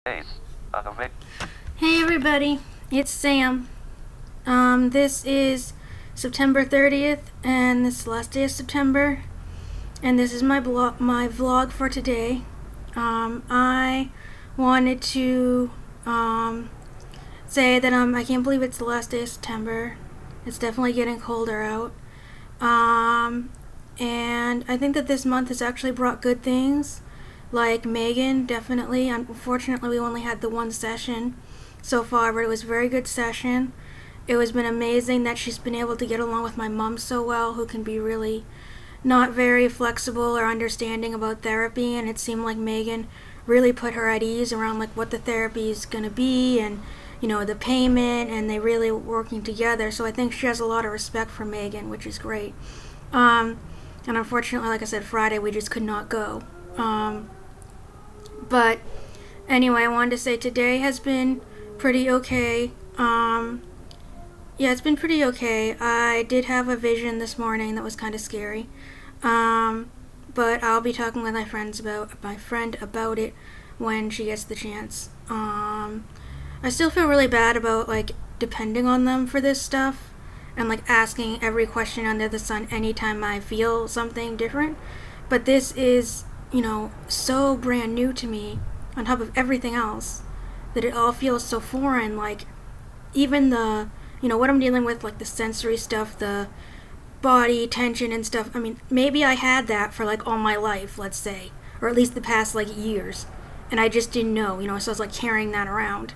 Hey everybody, it's Sam. This is September 30th, and this is the last day of September, and this is my vlog for today. I wanted to say that I can't believe it's the last day of September. It's definitely getting colder out. And I think that this month has actually brought good things, like Megan, definitely. Unfortunately, we only had the one session so far, but it was a very good session. It has been amazing that she's been able to get along with my mom so well, who can be really not very flexible or understanding about therapy, and it seemed like Megan really put her at ease around like what the therapy is going to be and the payment, and they really working together. So I think she has a lot of respect for Megan, which is great. And unfortunately, like I said, Friday we just could not go. But anyway, I wanted to say today has been pretty okay. Yeah, it's been pretty okay. I did have a vision this morning that was kind of scary. But I'll be talking with my friend about it when she gets the chance. I still feel really bad about like depending on them for this stuff and like asking every question under the sun anytime I feel something different. But this is, so brand new to me on top of everything else that it all feels so foreign. Like even the, what I'm dealing with, like the sensory stuff, the body tension and stuff. I mean, maybe I had that for like all my life, let's say, or at least the past like years, and I just didn't know, so I was like carrying that around.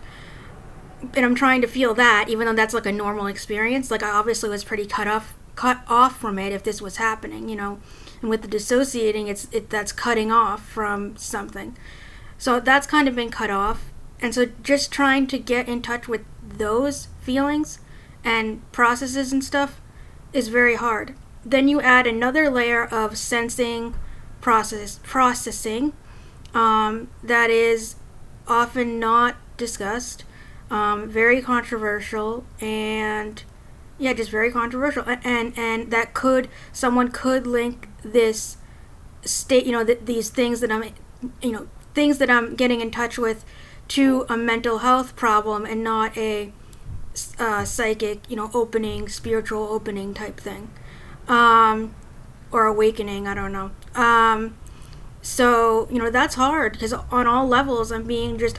And I'm trying to feel that, even though that's like a normal experience. Like I obviously was pretty cut off from it if this was happening, And with the dissociating, that's cutting off from something. So that's kind of been cut off. And so just trying to get in touch with those feelings and processes and stuff is very hard. Then you add another layer of sensing, processing, that is often not discussed, very controversial, and yeah, just very controversial. And that someone could link this state, these things that I'm getting in touch with to a mental health problem and not a psychic, opening, spiritual opening type thing, or awakening. I don't know. So that's hard because on all levels I'm being just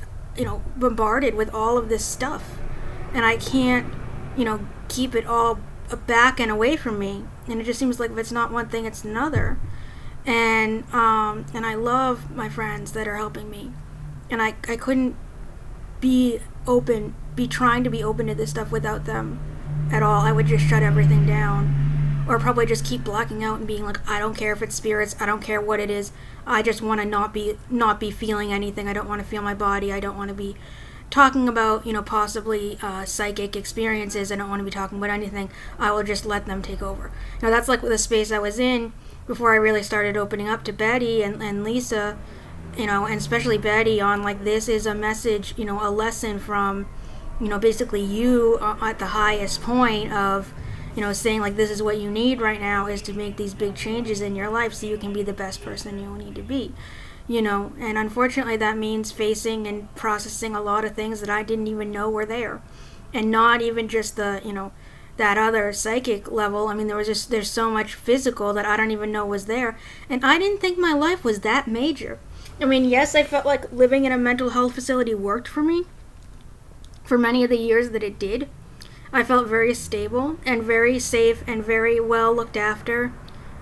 bombarded with all of this stuff, and I can't keep it all back and away from me. And it just seems like if it's not one thing, it's another. And I love my friends that are helping me, and I couldn't be trying to be open to this stuff without them at all. I would just shut everything down, or probably just keep blocking out and being like, I don't care if it's spirits, I don't care what it is, I just want to not be feeling anything. I don't want to feel my body. I don't want to be talking about possibly psychic experiences. I don't want to be talking about anything. I will just let them take over. That's like the space I was in before I really started opening up to Betty and Lisa, and especially Betty on like, this is a message, a lesson from basically you at the highest point of saying like, this is what you need right now, is to make these big changes in your life so you can be the best person you need to be, and unfortunately that means facing and processing a lot of things that I didn't even know were there, and not even just the that other psychic level. I mean, there's so much physical that I don't even know was there, and I didn't think my life was that major. I mean, yes, I felt like living in a mental health facility worked for me for many of the years that it did. I felt very stable and very safe and very well looked after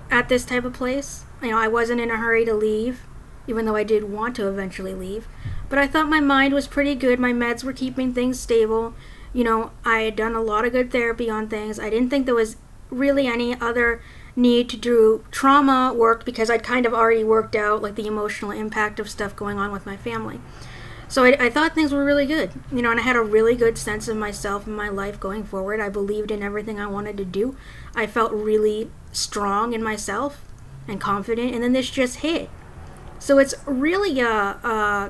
at this type of place. I wasn't in a hurry to leave, even though I did want to eventually leave. But I thought my mind was pretty good. My meds were keeping things stable. I had done a lot of good therapy on things. I didn't think there was really any other need to do trauma work because I'd kind of already worked out like the emotional impact of stuff going on with my family. So I thought things were really good, and I had a really good sense of myself and my life going forward. I believed in everything I wanted to do. I felt really strong in myself and confident, and then this just hit. So it's really I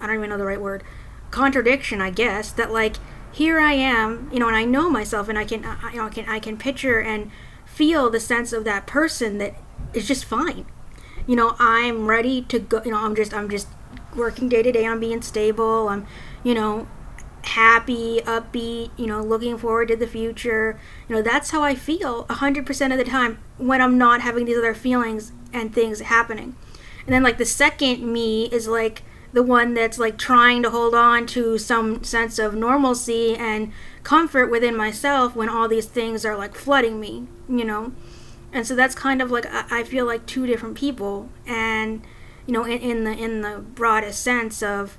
don't even know the right word, contradiction, I guess, that like, here I am, and I know myself, and I can picture and feel the sense of that person that is just fine. I'm ready to go. I'm just working day to day on being stable. I'm, you know, happy, upbeat, looking forward to the future. That's how I feel 100% of the time when I'm not having these other feelings and things happening. And then, like, the second me is like the one that's like trying to hold on to some sense of normalcy and comfort within myself when all these things are like flooding me. And so that's kind of like, I feel like two different people. And in the broadest sense of,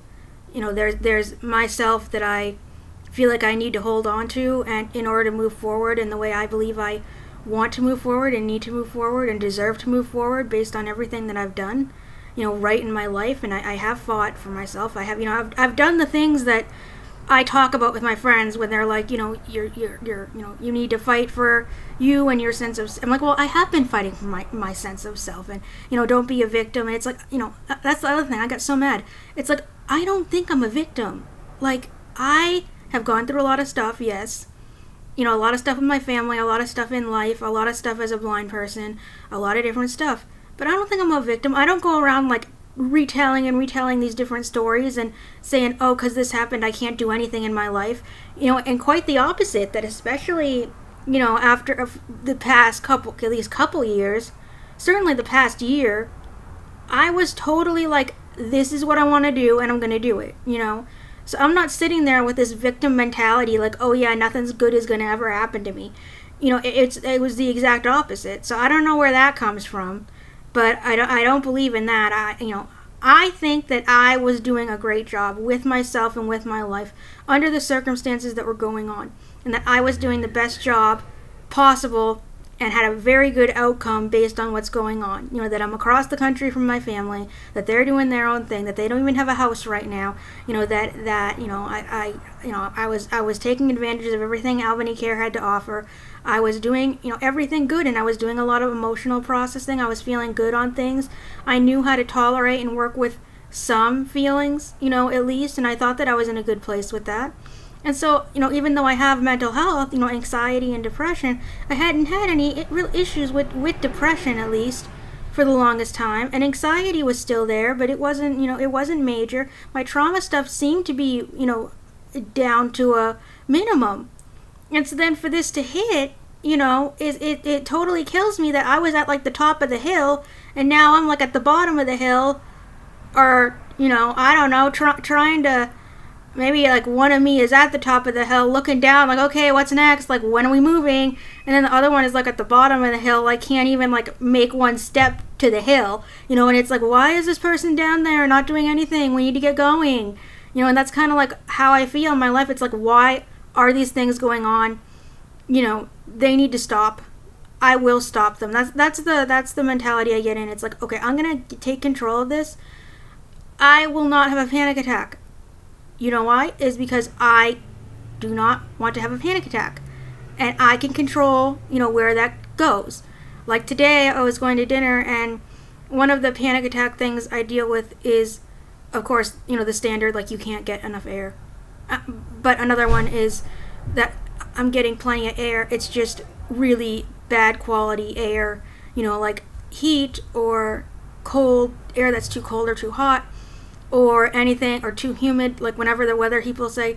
there's myself that I feel like I need to hold on to, and in order to move forward in the way I believe I want to move forward and need to move forward and deserve to move forward based on everything that I've done, right in my life. And I have fought for myself. I have, I've done the things that I talk about with my friends when they're like, you're you need to fight for you and your sense of. I'm like, well, I have been fighting for my sense of self, and don't be a victim. And it's like, that's the other thing. I got so mad. It's like, I don't think I'm a victim. Like, I have gone through a lot of stuff. Yes, a lot of stuff in my family, a lot of stuff in life, a lot of stuff as a blind person, a lot of different stuff. But I don't think I'm a victim. I don't go around like retelling these different stories and saying, oh, because this happened, I can't do anything in my life. And quite the opposite, that especially, after the past at least couple years, certainly the past year, I was totally like, this is what I want to do and I'm going to do it, So I'm not sitting there with this victim mentality like, oh yeah, nothing's good is going to ever happen to me. It was the exact opposite. So I don't know where that comes from. But I don't believe in that. I think that I was doing a great job with myself and with my life under the circumstances that were going on, and that I was doing the best job possible and had a very good outcome based on what's going on. That I'm across the country from my family, that they're doing their own thing, that they don't even have a house right now. I was taking advantage of everything Albany Care had to offer. I was doing, everything good, and I was doing a lot of emotional processing. I was feeling good on things. I knew how to tolerate and work with some feelings, at least, and I thought that I was in a good place with that. And so, even though I have mental health, anxiety and depression, I hadn't had any real issues with depression, at least, for the longest time. And anxiety was still there, but it wasn't, it wasn't major. My trauma stuff seemed to be, down to a minimum. And so then for this to hit, it totally kills me that I was at like the top of the hill, and now I'm like at the bottom of the hill, or, I don't know, trying to, maybe like one of me is at the top of the hill looking down like, okay, what's next? Like, when are we moving? And then the other one is like at the bottom of the hill, like can't even like make one step to the hill, and it's like, why is this person down there not doing anything? We need to get going, and that's kind of like how I feel in my life. It's like, why are these things going on? They need to stop. I will stop them. That's the mentality I get in. It's like, okay, I'm gonna take control of this. I will not have a panic attack. You know why? Is because I do not want to have a panic attack, and I can control, where that goes. Like today, I was going to dinner, and one of the panic attack things I deal with is, of course, the standard, like you can't get enough air. But another one is that I'm getting plenty of air. It's just really bad quality air, like heat or cold air that's too cold or too hot, or anything, or too humid. Like whenever the weather people say,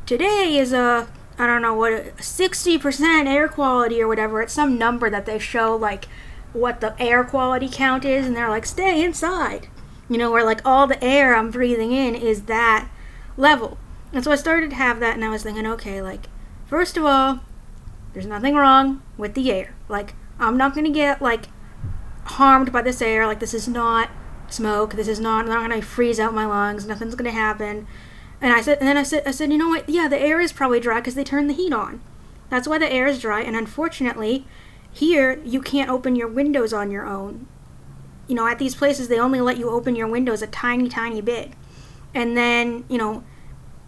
today is a 60% air quality or whatever. It's some number that they show like what the air quality count is, and they're like, stay inside. Where like all the air I'm breathing in is that level. And so I started to have that, and I was thinking, okay, like, first of all, there's nothing wrong with the air. Like, I'm not going to get, like, harmed by this air. Like, this is not smoke. I'm not going to freeze out my lungs. Nothing's going to happen. And I said, you know what? Yeah, the air is probably dry because they turned the heat on. That's why the air is dry. And unfortunately, here, you can't open your windows on your own. At these places, they only let you open your windows a tiny, tiny bit. And then,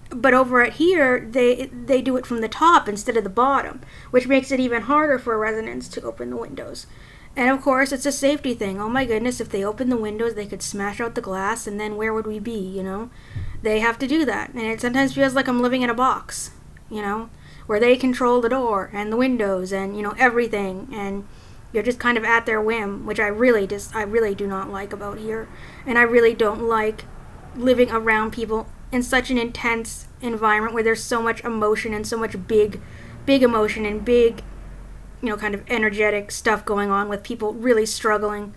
but over at here, they do it from the top instead of the bottom, which makes it even harder for residents to open the windows. And of course, it's a safety thing. Oh my goodness, if they open the windows, they could smash out the glass, and then where would we be, They have to do that. And it sometimes feels like I'm living in a box, where they control the door and the windows and, everything. And you're just kind of at their whim, which I really do not like about here. And I really don't like living around people in such an intense environment where there's so much emotion and so much big emotion and big, kind of energetic stuff going on, with people really struggling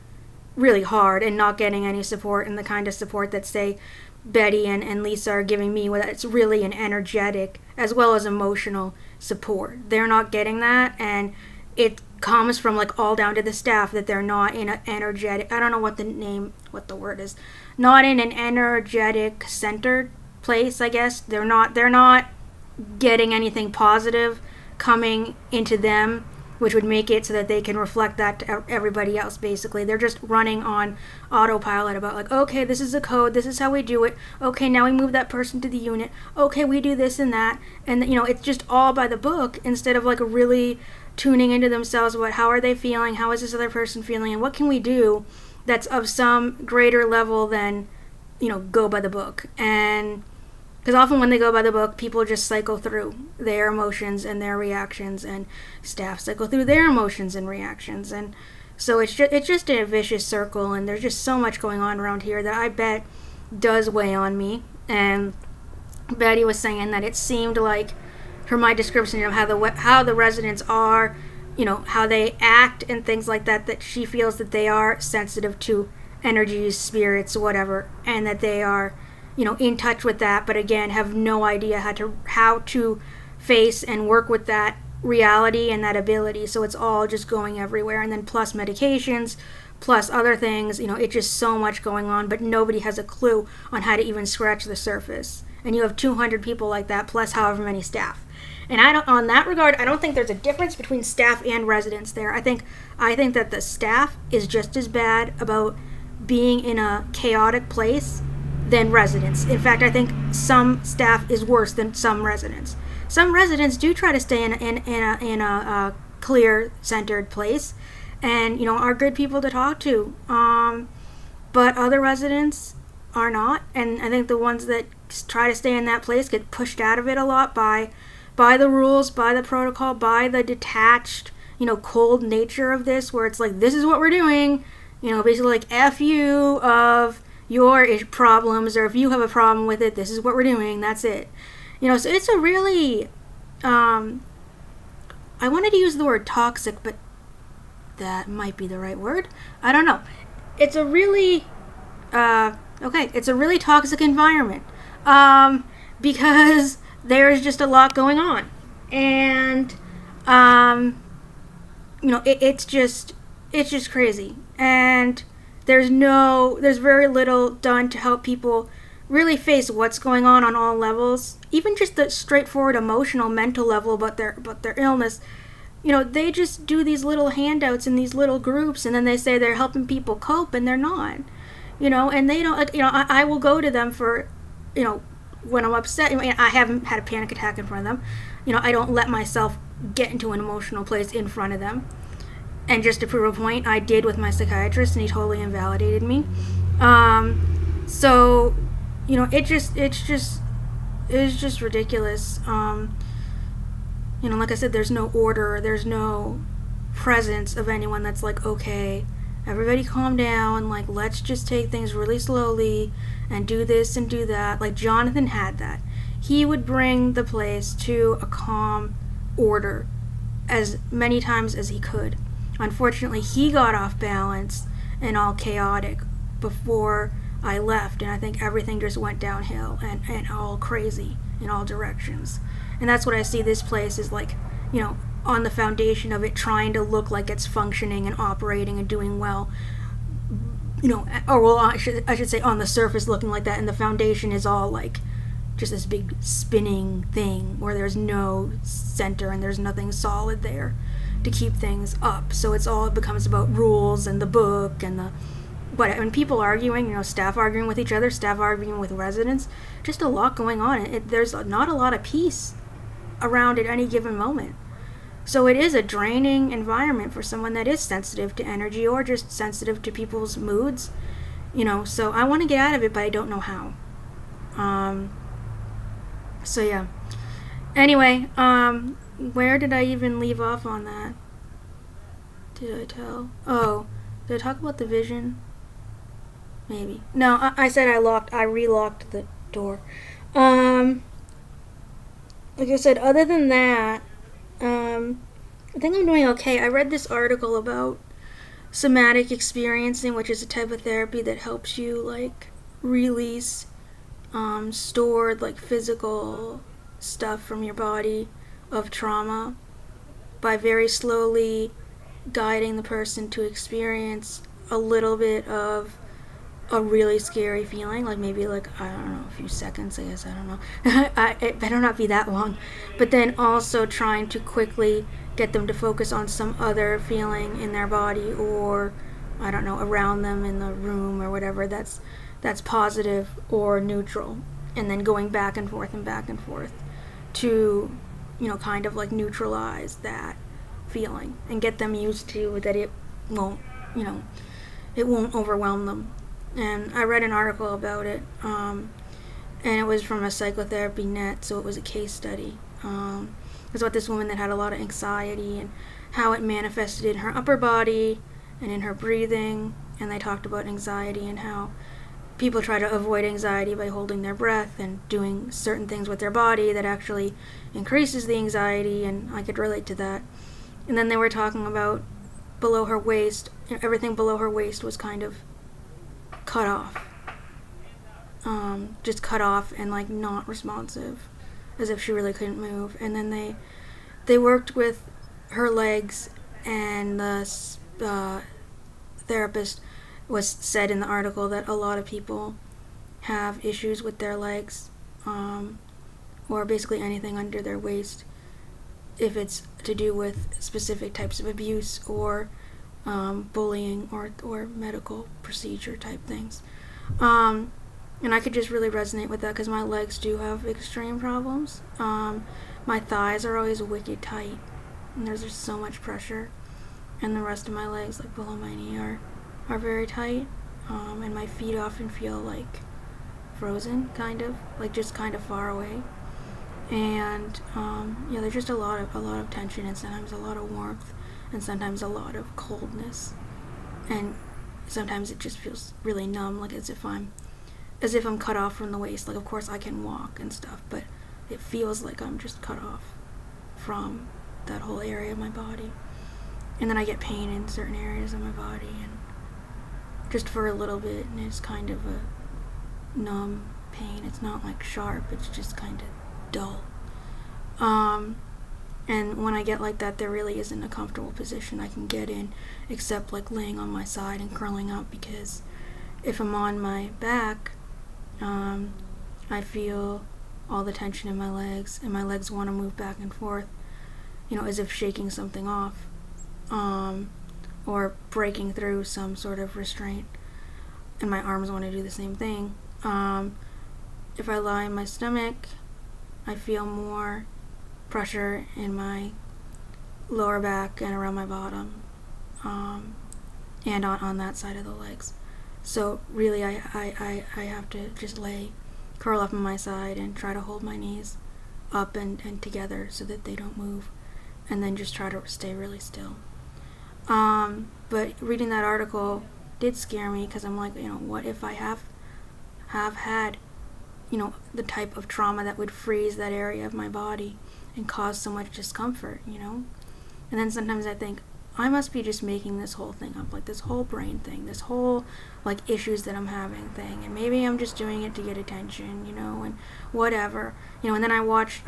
really hard and not getting any support, and the kind of support that, say, Betty and Lisa are giving me, where it's really an energetic as well as emotional support. They're not getting that, and it comes from like all down to the staff, that they're not in an energetic, I don't know what the word is, not in an energetic centered place, I guess. They're not getting anything positive coming into them, which would make it so that they can reflect that to everybody else. Basically, they're just running on autopilot about like, okay, this is a code, this is how we do it, okay, now we move that person to the unit, okay, we do this and that, and it's just all by the book, instead of like really tuning into themselves about how are they feeling, how is this other person feeling, and what can we do that's of some greater level than go by the book. And because often when they go by the book, people just cycle through their emotions and their reactions, and staff cycle through their emotions and reactions, and so it's just a vicious circle. And there's just so much going on around here that I bet does weigh on me. And Betty was saying that it seemed like, from my description of how the residents are, how they act and things like that, that she feels that they are sensitive to energies, spirits, whatever, and that they are in touch with that, but again have no idea how to face and work with that reality and that ability. So it's all just going everywhere, and then plus medications, plus other things, it's just so much going on, but nobody has a clue on how to even scratch the surface. And you have 200 people like that, plus however many staff. And on that regard, I don't think there's a difference between staff and residents there. I think that the staff is just as bad about being in a chaotic place than residents. In fact, I think some staff is worse than some residents. Some residents do try to stay in a clear, centered place, and are good people to talk to. But other residents are not, and I think the ones that try to stay in that place get pushed out of it a lot by the rules, by the protocol, by the detached, cold nature of this, where it's like, this is what we're doing, basically like F you of your problems, or if you have a problem with it, this is what we're doing, that's it. So it's a really, I wanted to use the word toxic, but that might be the right word. I don't know. It's a really, it's a really toxic environment, because there's just a lot going on. And, it's just crazy. And there's very little done to help people really face what's going on all levels, even just the straightforward emotional, mental level about their illness. They just do these little handouts in these little groups, and then they say they're helping people cope, and they're not. And they don't. I will go to them for, when I'm upset. I haven't had a panic attack in front of them. I don't let myself get into an emotional place in front of them. And just to prove a point, I did with my psychiatrist, and he totally invalidated me. So, it's just ridiculous. Like I said, there's no order, there's no presence of anyone that's like, okay, everybody calm down, like, let's just take things really slowly and do this and do that. Like, Jonathan had that. He would bring the place to a calm order as many times as he could. Unfortunately, he got off balance and all chaotic before I left, and I think everything just went downhill and all crazy in all directions. And that's what I see this place is like, on the foundation of it trying to look like it's functioning and operating and doing well. I should say on the surface looking like that, and the foundation is all like just this big spinning thing where there's no center and there's nothing solid there to keep things up. So it becomes about rules and the book and when people arguing, staff arguing with each other, staff arguing with residents, just a lot going on. There's not a lot of peace around at any given moment. So it is a draining environment for someone that is sensitive to energy or just sensitive to people's moods. So I want to get out of it, but I don't know how. So yeah. Anyway, where did I even leave off on that? Did I talk about the vision? maybe. No, I said I relocked the door. Um, like I said, other than that, I think I'm doing okay. I read this article about somatic experiencing, which is a type of therapy that helps you like release stored like physical stuff from your body of trauma by very slowly guiding the person to experience a little bit of a really scary feeling, like maybe like I don't know, a few seconds, I guess, I don't know. It better not be that long. But then also trying to quickly get them to focus on some other feeling in their body, or I don't know, around them in the room or whatever that's positive or neutral, and then going back and forth to, kind of like neutralize that feeling and get them used to that won't, you know, it won't overwhelm them. And I read an article about it, and it was from a psychotherapy net, so it was a case study. It was about this woman that had a lot of anxiety and how it manifested in her upper body and in her breathing, and they talked about anxiety and how people try to avoid anxiety by holding their breath and doing certain things with their body that actually increases the anxiety, and I could relate to that. And then they were talking about below her waist, everything below her waist was kind of cut off. Just cut off and like not responsive, as if she really couldn't move. And then they worked with her legs, and the therapist said in the article that a lot of people have issues with their legs, or basically anything under their waist, if it's to do with specific types of abuse or bullying or medical procedure type things. And I could just really resonate with that because my legs do have extreme problems. My thighs are always wicked tight, and there's just so much pressure. And the rest of my legs, like below my knee, are very tight. And my feet often feel like frozen, kind of, like just kind of far away. And there's just a lot of tension, and sometimes a lot of warmth, and sometimes a lot of coldness, and sometimes it just feels really numb, like as if I'm cut off from the waist. Like, of course I can walk and stuff, but it feels like I'm just cut off from that whole area of my body. And then I get pain in certain areas of my body, and just for a little bit, and it's kind of a numb pain. It's not like sharp, it's just kind of dull. And when I get like that, there really isn't a comfortable position I can get in except like laying on my side and curling up, because if I'm on my back, I feel all the tension in my legs, and my legs want to move back and forth, as if shaking something off, or breaking through some sort of restraint, and my arms want to do the same thing. If I lie on my stomach, I feel more pressure in my lower back and around my bottom, and on that side of the legs. So really I have to just curl up on my side and try to hold my knees up and together so that they don't move, and then just try to stay really still. But reading that article did scare me, because I'm like, what if I have had, the type of trauma that would freeze that area of my body and cause so much discomfort, And then sometimes I think, I must be just making this whole thing up, like this whole brain thing, this whole like issues that I'm having thing, and maybe I'm just doing it to get attention, and whatever, and then I watch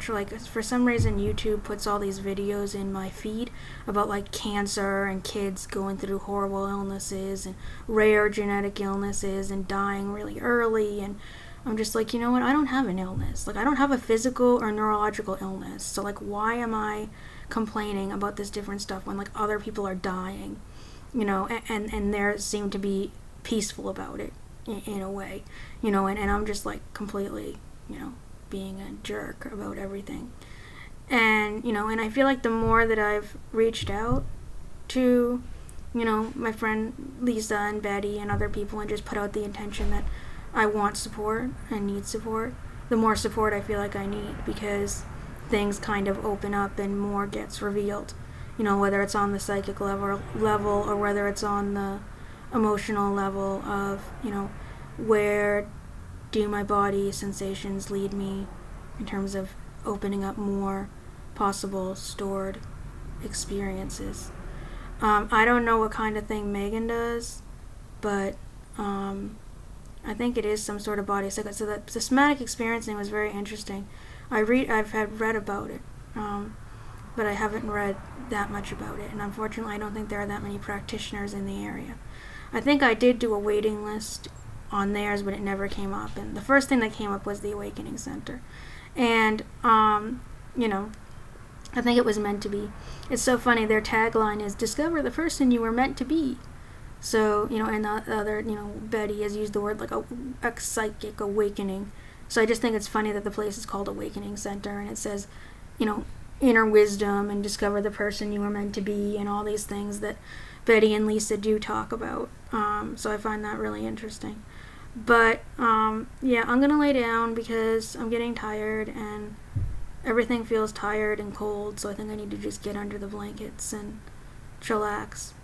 like, for some reason YouTube puts all these videos in my feed about like cancer and kids going through horrible illnesses and rare genetic illnesses and dying really early, and I'm just like, I don't have an illness, like I don't have a physical or neurological illness, so like why am I complaining about this different stuff when like other people are dying, and they seem to be peaceful about it in a way, and I'm just like completely, being a jerk about everything. And and I feel like the more that I've reached out to, my friend Lisa and Betty and other people, and just put out the intention that I want support and need support, the more support I feel like I need, because things kind of open up and more gets revealed, whether it's on the psychic level or whether it's on the emotional level of, where do my body sensations lead me in terms of opening up more possible stored experiences. I don't know what kind of thing Megan does, but I think it is some sort of body cycle. So that the somatic experiencing was very interesting. I've had read about it, but I haven't read that much about it, and unfortunately, I don't think there are that many practitioners in the area. I think I did do a waiting list on theirs, but it never came up. And the first thing that came up was the Awakening Center, and I think it was meant to be. It's so funny. Their tagline is "Discover the person you were meant to be." So, and the other, Betty has used the word like a psychic awakening. So I just think it's funny that the place is called Awakening Center, and it says, inner wisdom and discover the person you were meant to be, and all these things that Betty and Lisa do talk about. So I find that really interesting. But, yeah, I'm going to lay down because I'm getting tired, and everything feels tired and cold, so I think I need to just get under the blankets and chillax.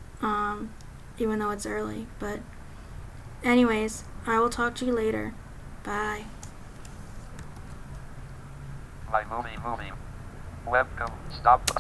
Even though it's early. But anyways, I will talk to you later. Bye. My movie. Webcam, stop.